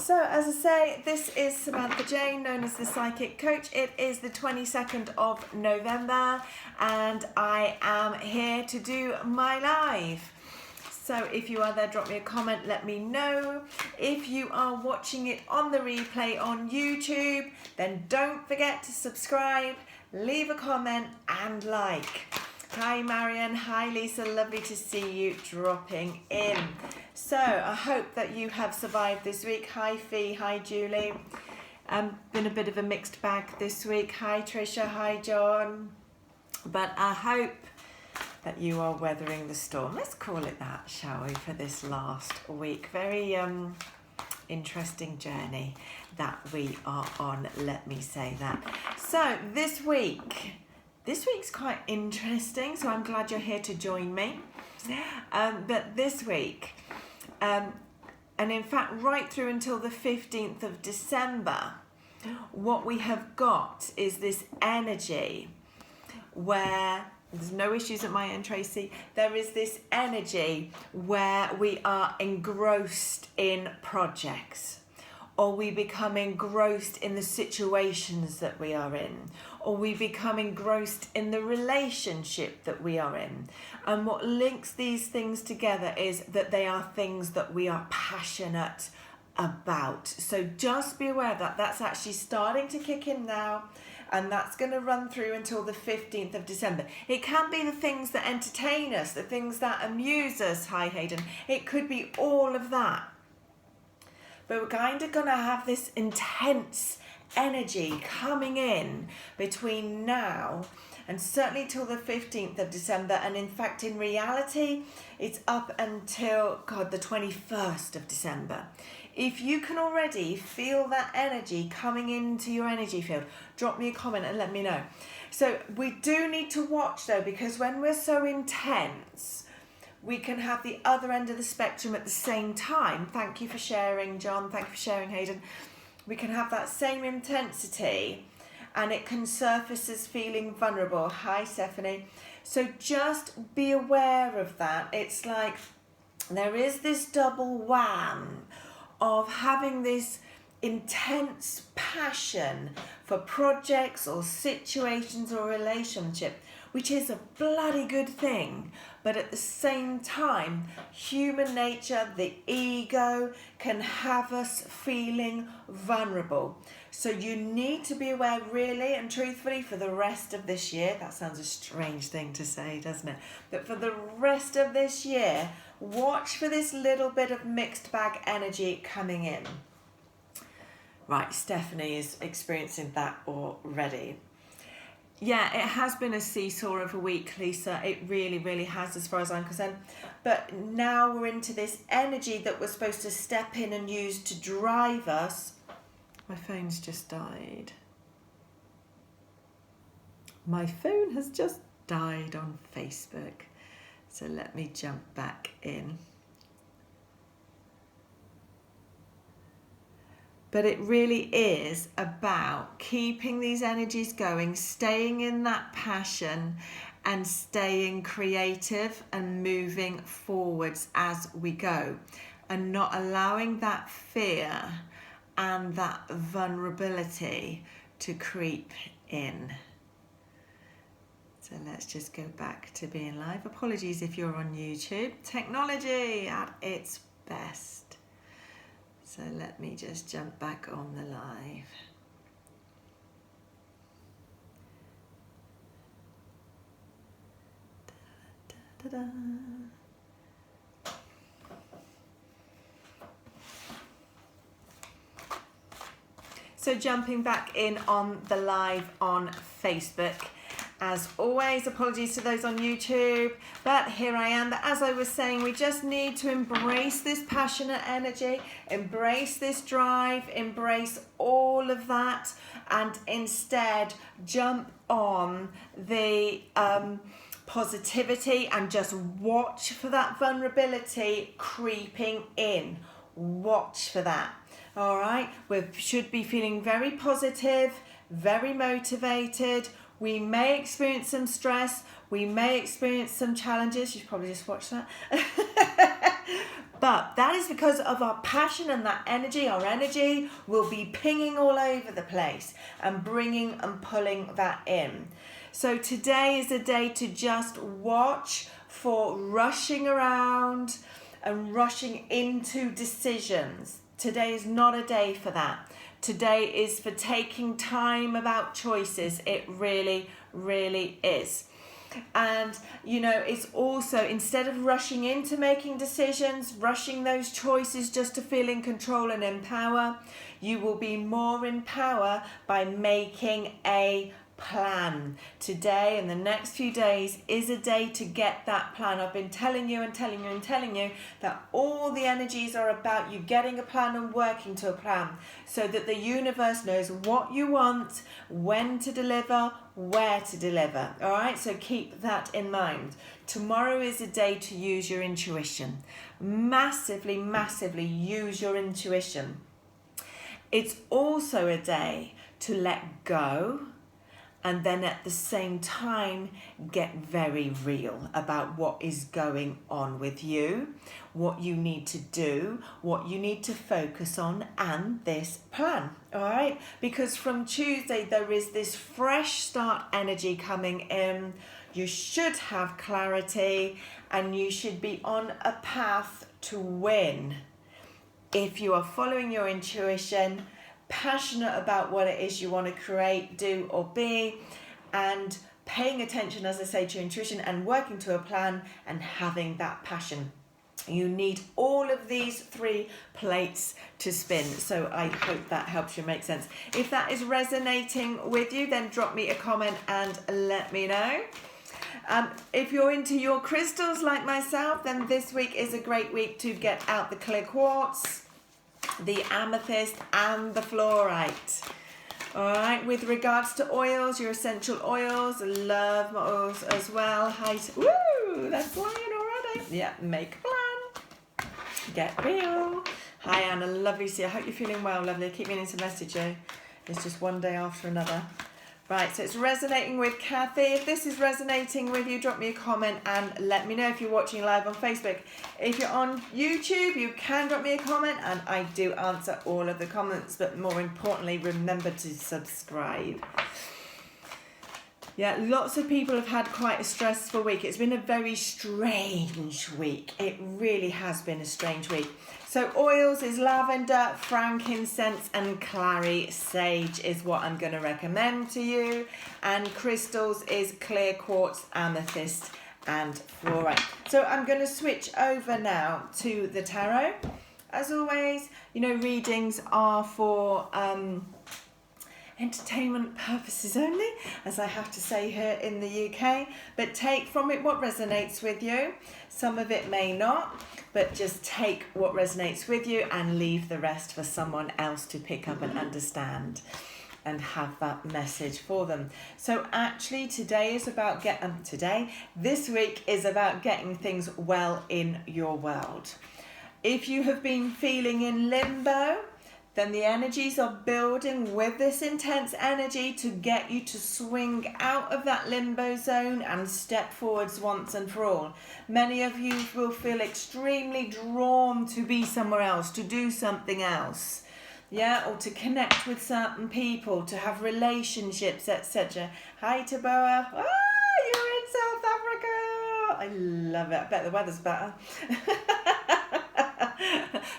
So, as I say, this is Samantha Jayne, known as the Psychic Coach. It is the 22nd of November, and I am here to do my live. So if you are there, drop me a comment, let me know. If you are watching it on the replay on YouTube, then don't forget to subscribe, leave a comment and like. Hi Marion, hi Lisa, lovely to see you dropping in. So I hope that you have survived this week. Hi Fee, hi Julie. Been a bit of a mixed bag this week. Hi Trisha, hi John. But I hope that you are weathering the storm. Let's call it that, shall we, for this last week. Very interesting journey that we are on, let me say that. So this week's quite interesting, so I'm glad you're here to join me. But this week, and in fact right through until the 15th of December, what we have got is this energy where there's no issues at my end, Tracy. There is this energy where we are engrossed in projects, or we become engrossed in the situations that we are in, or we become engrossed in the relationship that we are in. And what links these things together is that they are things that we are passionate about. So just be aware that that's actually starting to kick in now, and that's going to run through until the 15th of December. It can be the things that entertain us, the things that amuse us. Hi Hayden. It could be all of that. But we're kind of going to have this intense energy coming in between now and certainly till the 15th of December. And in fact, in reality, it's up until, the 21st of December. If you can already feel that energy coming into your energy field, drop me a comment and let me know. So we do need to watch though, because when we're so intense, we can have the other end of the spectrum at the same time. Thank you for sharing, John. Thank you for sharing, Hayden. We can have that same intensity and it can surface as feeling vulnerable. Hi, Stephanie. So just be aware of that. It's like there is this double wham of having this intense passion for projects or situations or relationship, which is a bloody good thing. But at the same time, human nature, the ego, can have us feeling vulnerable. So you need to be aware really and truthfully for the rest of this year. That sounds a strange thing to say, doesn't it? But for the rest of this year, watch for this little bit of mixed bag energy coming in. Right, Stephanie is experiencing that already. Yeah, it has been a seesaw of a week, Lisa. It really, really has, as far as I'm concerned. But now we're into this energy that we're supposed to step in and use to drive us. My phone's just died. My phone has just died on Facebook. So let me jump back in. But it really is about keeping these energies going, staying in that passion and staying creative and moving forwards as we go, and not allowing that fear and that vulnerability to creep in. So let's just go back to being live. Apologies if you're on YouTube. Technology at its best. So let me just jump back on the live. Da, da, da, da. So jumping back in on the live on Facebook. As always, apologies to those on YouTube, but here I am. But as I was saying, we just need to embrace this passionate energy, embrace this drive, embrace all of that, and instead jump on the positivity and just watch for that vulnerability creeping in. Watch for that. All right, we should be feeling very positive, very motivated. We may experience some stress, we may experience some challenges. You should probably just watch that. But that is because of our passion and that energy. Our energy will be pinging all over the place and bringing and pulling that in. So today is a day to just watch for rushing around and rushing into decisions. Today is not a day for that. Today is for taking time about choices. It really, really is. And, you know, it's also, instead of rushing into making decisions, rushing those choices just to feel in control and in power, you will be more in power by making a plan. Today and the next few days is a day to get that plan. I've been telling you that all the energies are about you getting a plan and working to a plan, so that the universe knows what you want, when to deliver, where to deliver. All right, so keep that in mind. Tomorrow is a day to use your intuition. Massively use your intuition. It's also a day to let go, and then at the same time get very real about what is going on with you, what you need to do, what you need to focus on, and this plan. All right, because from Tuesday there is this fresh start energy coming in. You should have clarity and you should be on a path to win if you are following your intuition, passionate about what it is you want to create, do or be, and paying attention, as I say, to your intuition and working to a plan and having that passion. You need all of these 3 plates to spin. So I hope that helps you make sense. If that is resonating with you, then drop me a comment and let me know. If you're into your crystals like myself, then this week is a great week to get out the clear quartz, the amethyst and the fluorite. All right, with regards to oils, your essential oils, love my oils as well. Woo, that's flying already. Yeah, make a plan. Get real. Hi Anna, lovely to see you. I hope you're feeling well, lovely. Keep meaning to message you. It's just one day after another. Right, so it's resonating with Kathy. If this is resonating with you, drop me a comment and let me know if you're watching live on Facebook. If you're on YouTube, you can drop me a comment and I do answer all of the comments, but more importantly, remember to subscribe. Yeah, lots of people have had quite a stressful week. It's been a very strange week. It really has been a strange week. So oils is lavender, frankincense and clary sage is what I'm going to recommend to you. And crystals is clear quartz, amethyst and fluorite. So I'm going to switch over now to the tarot. As always, you know, readings are for entertainment purposes only, as I have to say here in the UK, but take from it what resonates with you. Some of it may not, but just take what resonates with you and leave the rest for someone else to pick up and understand and have that message for them. So actually today is about this week is about getting things well in your world. If you have been feeling in limbo, then the energies are building with this intense energy to get you to swing out of that limbo zone and step forwards once and for all. Many of you will feel extremely drawn to be somewhere else, to do something else, yeah, or to connect with certain people, to have relationships, etc. Hi Taboa. You're in South Africa. I love it. I bet the weather's better.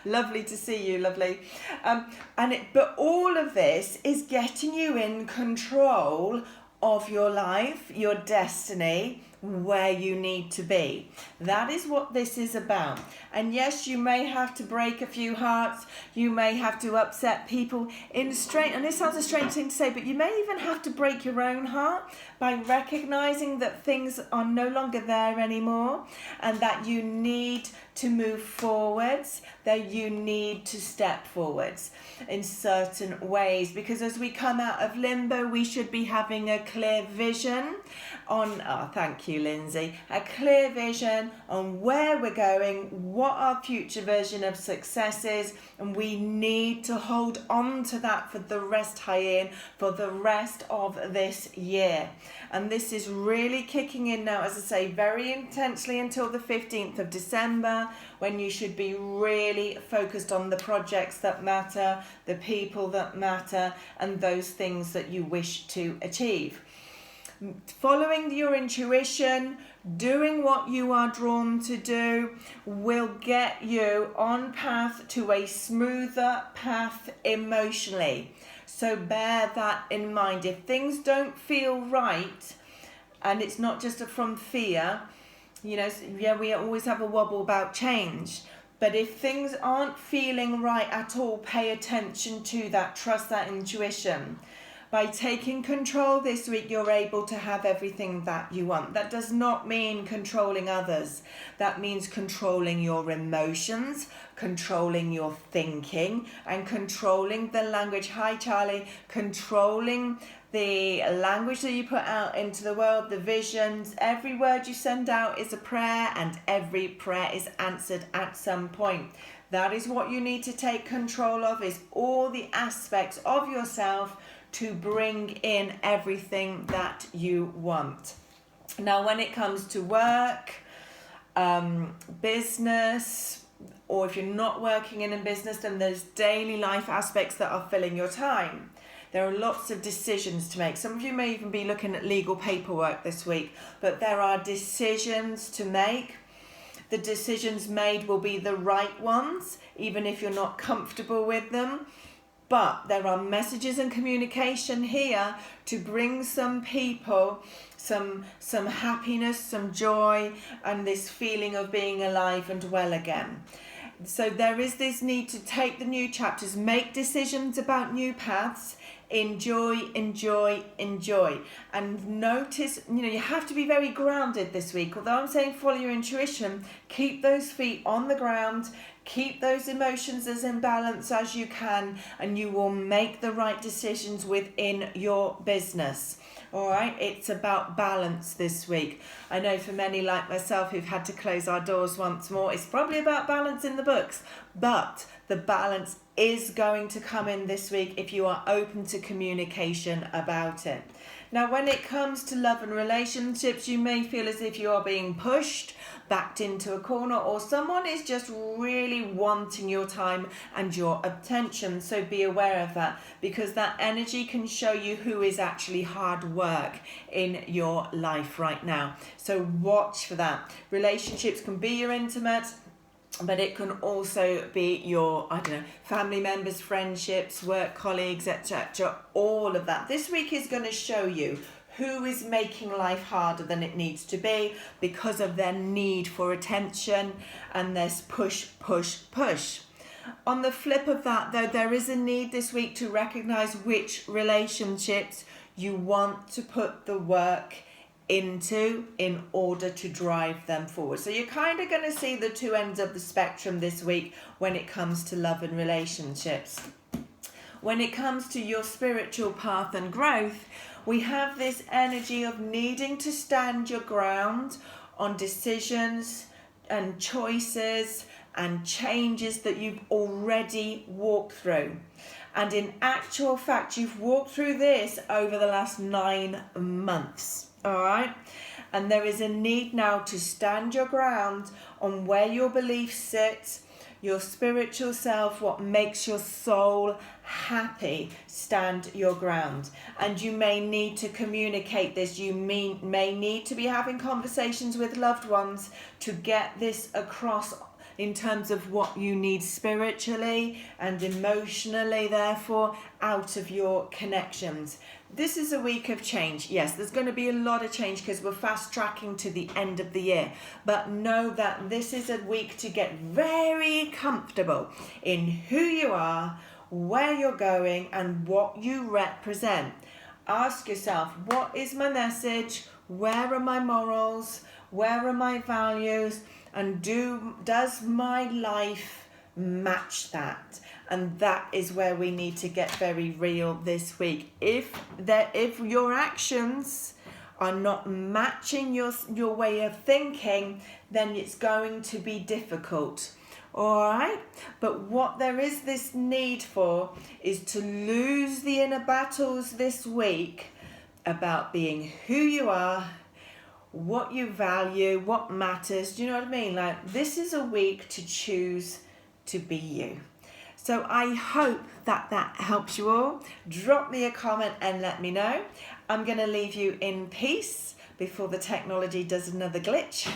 Lovely to see you, lovely. But all of this is getting you in control of your life, your destiny, where you need to be. That is what this is about. And yes, you may have to break a few hearts, you may have to upset people and this sounds a strange thing to say, but you may even have to break your own heart by recognizing that things are no longer there anymore and that you need to move forwards, that you need to step forwards in certain ways, because as we come out of limbo, we should be having a clear vision on, thank Thank you, Lindsay. A clear vision on where we're going, what our future version of success is, and we need to hold on to that for the rest, for the rest of this year. And this is really kicking in now, as I say, very intensely until the 15th of December, when you should be really focused on the projects that matter, the people that matter, and those things that you wish to achieve. Following your intuition, doing what you are drawn to do, will get you on path to a smoother path emotionally. So bear that in mind. If things don't feel right, and it's not just from fear, we always have a wobble about change. But if things aren't feeling right at all, pay attention to that, trust that intuition. By taking control this week, you're able to have everything that you want. That does not mean controlling others. That means controlling your emotions, controlling your thinking, and controlling the language. Hi, Charlie. Controlling the language that you put out into the world, the visions. Every word you send out is a prayer, and every prayer is answered at some point. That is what you need to take control of, is all the aspects of yourself to bring in everything that you want. Now, when it comes to work, business, or if you're not working in a business, then there's daily life aspects that are filling your time. There are lots of decisions to make. Some of you may even be looking at legal paperwork this week, but there are decisions to make. The decisions made will be the right ones, even if you're not comfortable with them. But there are messages and communication here to bring some people some happiness, some joy, and this feeling of being alive and well again. So there is this need to take the new chapters, make decisions about new paths, enjoy, and notice, you have to be very grounded this week. Although I'm saying follow your intuition, keep those feet on the ground, keep those emotions as in balance as you can, and you will make the right decisions within your business. All right, it's about balance this week. I know for many like myself who've had to close our doors once more, it's probably about balance in the books, but the balance is going to come in this week if you are open to communication about it. Now, when it comes to love and relationships, you may feel as if you are being pushed, backed into a corner, or someone is just really wanting your time and your attention. So be aware of that, because that energy can show you who is actually hard work in your life right now. So watch for that. Relationships can be your intimate, but it can also be your, family members, friendships, work colleagues, etc. All of that. This week is going to show you who is making life harder than it needs to be because of their need for attention and this push. On the flip of that, though, there is a need this week to recognize which relationships you want to put the work into in order to drive them forward. So you're kind of going to see the two ends of the spectrum this week when it comes to love and relationships. When it comes to your spiritual path and growth, we have this energy of needing to stand your ground on decisions and choices and changes that you've already walked through. And in actual fact, you've walked through this over the last 9 months. All right. And there is a need now to stand your ground on where your beliefs sit, your spiritual self, what makes your soul happy. Stand your ground. And you may need to communicate this. You may need to be having conversations with loved ones to get this across in terms of what you need spiritually and emotionally, therefore, out of your connections. This is a week of change. Yes, there's going to be a lot of change because we're fast tracking to the end of the year. But know that this is a week to get very comfortable in who you are, where you're going, and what you represent. Ask yourself, what is my message? Where are my morals? Where are my values? And does my life match that? And that is where we need to get very real this week. If your actions are not matching your way of thinking, then it's going to be difficult. All right, but what there is this need for is to lose the inner battles this week about being who you are, what you value, what matters. Do you know what I mean? Like, this is a week to choose to be you. So I hope that helps you all. Drop me a comment and let me know. I'm going to leave you in peace before the technology does another glitch.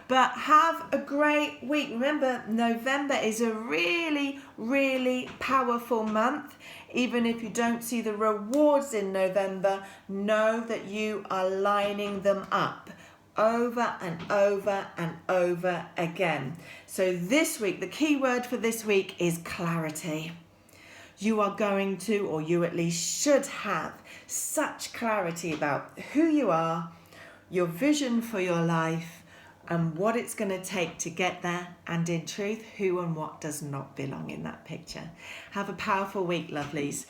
But have a great week. Remember, November is a really, really powerful month. Even if you don't see the rewards in November, know that you are lining them up over and over and over again. So this week, the key word for this week is clarity. You are going to, or you at least should have, such clarity about who you are, your vision for your life, and what it's going to take to get there, and in truth, who and what does not belong in that picture. Have a powerful week, lovelies.